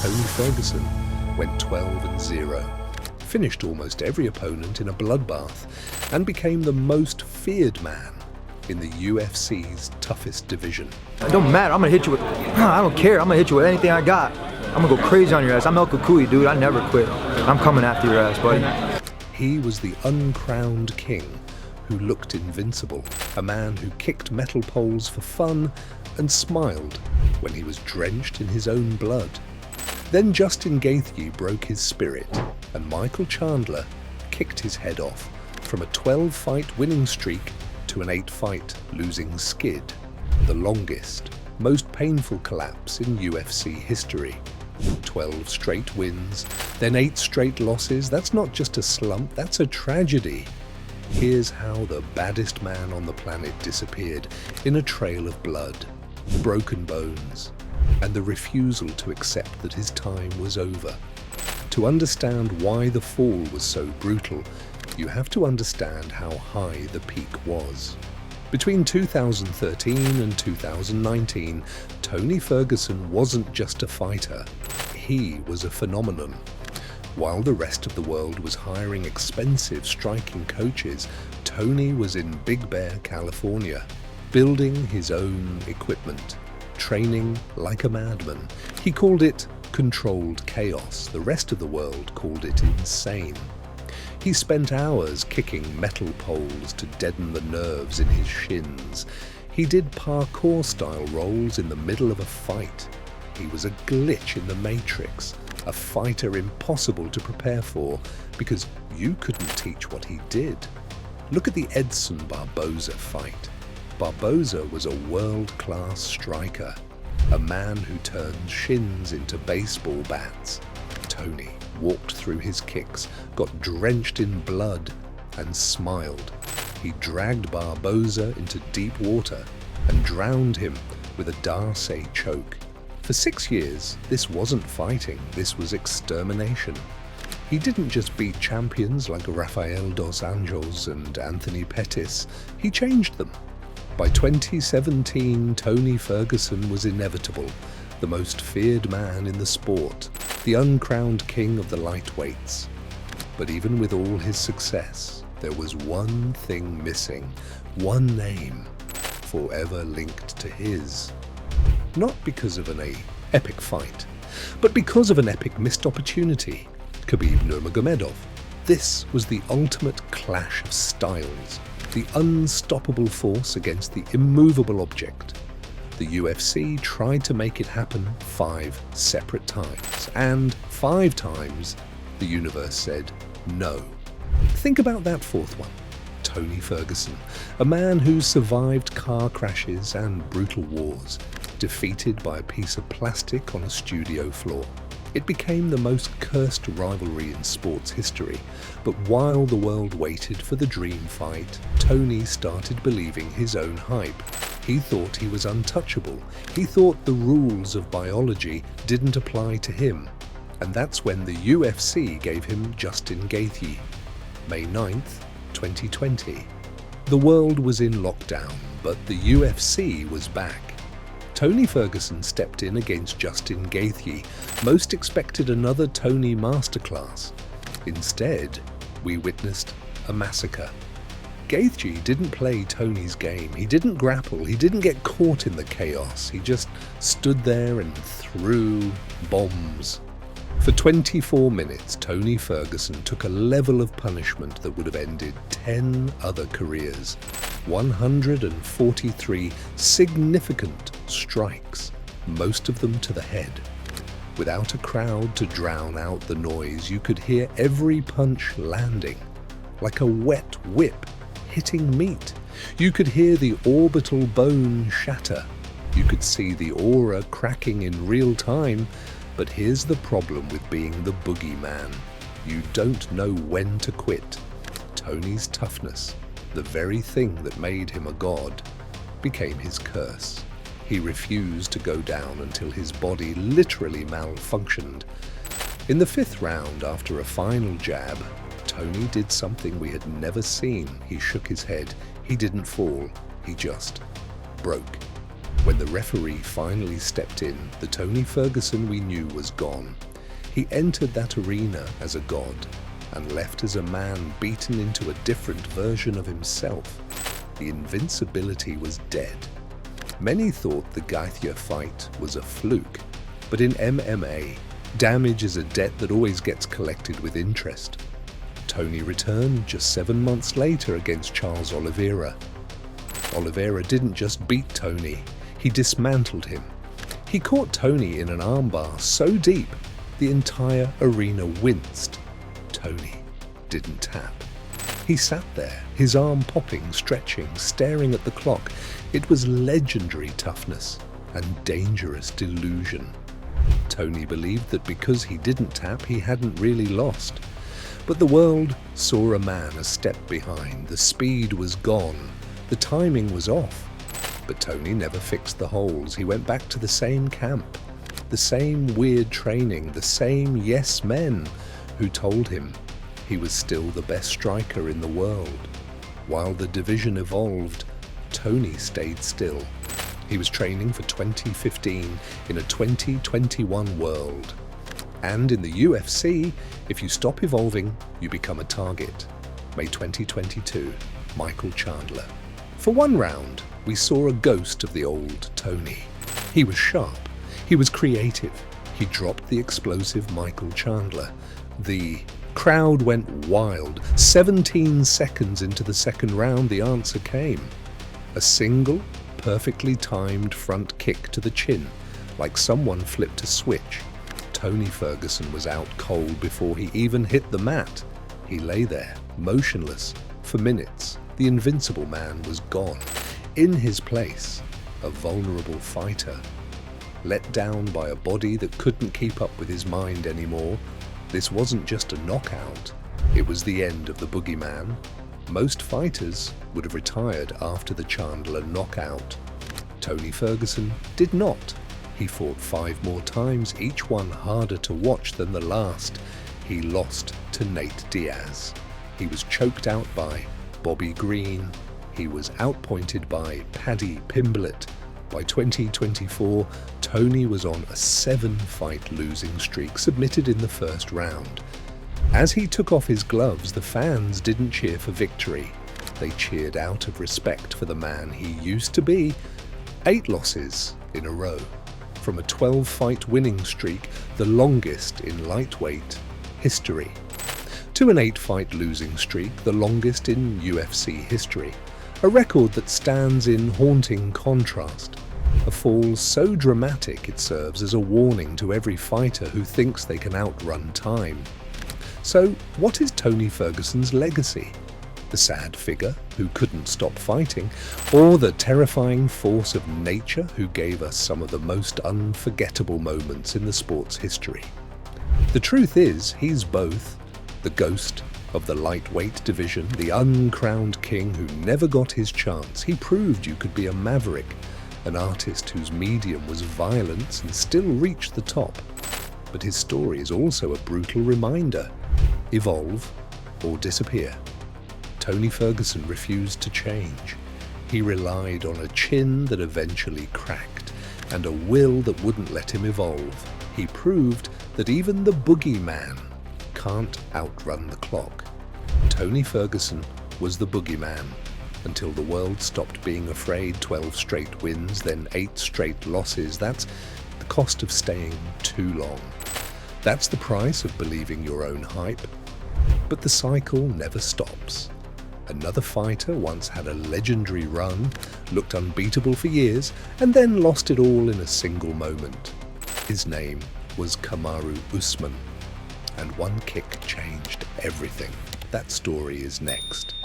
Tony Ferguson went 12-0, finished almost every opponent in a bloodbath, and became the most feared man in the UFC's toughest division. It don't matter, I'm gonna hit you with, I don't care, I'm gonna hit you with anything I got. I'm gonna go crazy on your ass. I'm El Cucuy, dude, I never quit. I'm coming after your ass, buddy. He was the uncrowned king who looked invincible, a man who kicked metal poles for fun and smiled when he was drenched in his own blood. Then Justin Gaethje broke his spirit, and Michael Chandler kicked his head off from a 12-fight winning streak to an 8-fight losing skid, the longest, most painful collapse in UFC history. 12 straight wins, then 8 straight losses. That's not just a slump, that's a tragedy. Here's how the baddest man on the planet disappeared in a trail of blood, broken bones, and the refusal to accept that his time was over. To understand why the fall was so brutal, you have to understand how high the peak was. Between 2013 and 2019, Tony Ferguson wasn't just a fighter, he was a phenomenon. While the rest of the world was hiring expensive striking coaches, Tony was in Big Bear, California, building his own equipment, training like a madman. He called it controlled chaos. The rest of the world called it insane. He spent hours kicking metal poles to deaden the nerves in his shins. He did parkour-style rolls in the middle of a fight. He was a glitch in the Matrix, a fighter impossible to prepare for because you couldn't teach what he did. Look at the Edson Barboza fight. Barboza was a world-class striker, a man who turned shins into baseball bats. Tony walked through his kicks, got drenched in blood, and smiled. He dragged Barboza into deep water and drowned him with a Darce choke. For 6 years, this wasn't fighting, this was extermination. He didn't just beat champions like Rafael dos Anjos and Anthony Pettis, he changed them. By 2017, Tony Ferguson was inevitable, the most feared man in the sport, the uncrowned king of the lightweights. But even with all his success, there was one thing missing, one name, forever linked to his. Not because of an epic fight, but because of an epic missed opportunity. Khabib Nurmagomedov. This was the ultimate clash of styles, the unstoppable force against the immovable object. The UFC tried to make it happen 5 separate times, and 5 times the universe said no. Think about that 4th one. Tony Ferguson, a man who survived car crashes and brutal wars, defeated by a piece of plastic on a studio floor. It became the most cursed rivalry in sports history, but while the world waited for the dream fight, Tony started believing his own hype. He thought he was untouchable. He thought the rules of biology didn't apply to him. And that's when the UFC gave him Justin Gaethje. May 9th, 2020. The world was in lockdown, but the UFC was back. Tony Ferguson stepped in against Justin Gaethje. Most expected another Tony masterclass. Instead, we witnessed a massacre. Gaethje didn't play Tony's game. He didn't grapple. He didn't get caught in the chaos. He just stood there and threw bombs. For 24 minutes, Tony Ferguson took a level of punishment that would have ended 10 other careers. 143 significant strikes, most of them to the head. Without a crowd to drown out the noise, you could hear every punch landing, like a wet whip hitting meat. You could hear the orbital bone shatter. You could see the aura cracking in real time. But here's the problem with being the boogeyman. You don't know when to quit. Tony's toughness, the very thing that made him a god, became his curse. He refused to go down until his body literally malfunctioned. In the 5th round, after a final jab, Tony did something we had never seen. He shook his head. He didn't fall. He just broke. When the referee finally stepped in, the Tony Ferguson we knew was gone. He entered that arena as a god and left as a man beaten into a different version of himself. The invincibility was dead. Many thought the Gaethje fight was a fluke, but in MMA, damage is a debt that always gets collected with interest. Tony returned just 7 months later against Charles Oliveira. Oliveira didn't just beat Tony, he dismantled him. He caught Tony in an armbar so deep, the entire arena winced. Tony didn't tap. He sat there, his arm popping, stretching, staring at the clock. It was legendary toughness and dangerous delusion. Tony believed that because he didn't tap, he hadn't really lost. But the world saw a man a step behind. The speed was gone. The timing was off. But Tony never fixed the holes. He went back to the same camp, the same weird training, the same yes men who told him he was still the best striker in the world. While the division evolved, Tony stayed still. He was training for 2015 in a 2021 world. And in the UFC, if you stop evolving, you become a target. May 2022, Michael Chandler. For one round, we saw a ghost of the old Tony. He was sharp. He was creative. He dropped the explosive Michael Chandler. The crowd went wild. 17 seconds into the second round, the answer came. A single, perfectly timed front kick to the chin, like someone flipped a switch. Tony Ferguson was out cold before he even hit the mat. He lay there, motionless, for minutes. The invincible man was gone. In his place, a vulnerable fighter. Let down by a body that couldn't keep up with his mind anymore. This wasn't just a knockout, it was the end of the boogeyman. Most fighters would have retired after the Chandler knockout. Tony Ferguson did not. He fought 5 more times, each one harder to watch than the last. He lost to Nate Diaz. He was choked out by Bobby Green. He was outpointed by Paddy Pimblett. By 2024, Tony was on a 7-fight losing streak, submitted in the first round. As he took off his gloves, the fans didn't cheer for victory. They cheered out of respect for the man he used to be. 8 losses in a row. From a 12-fight winning streak, the longest in lightweight history, to an 8-fight losing streak, the longest in UFC history. A record that stands in haunting contrast. A fall so dramatic it serves as a warning to every fighter who thinks they can outrun time. So, what is Tony Ferguson's legacy? The sad figure who couldn't stop fighting, or the terrifying force of nature who gave us some of the most unforgettable moments in the sport's history? The truth is, he's both. The ghost of the lightweight division, the uncrowned king who never got his chance. He proved you could be a maverick, an artist whose medium was violence and still reach the top. But his story is also a brutal reminder. Evolve or disappear. Tony Ferguson refused to change. He relied on a chin that eventually cracked and a will that wouldn't let him evolve. He proved that even the boogeyman can't outrun the clock. Tony Ferguson was the boogeyman until the world stopped being afraid. 12 straight wins, then 8 straight losses. That's the cost of staying too long. That's the price of believing your own hype. But the cycle never stops. Another fighter once had a legendary run, looked unbeatable for years, and then lost it all in a single moment. His name was Kamaru Usman, and one kick changed everything. That story is next.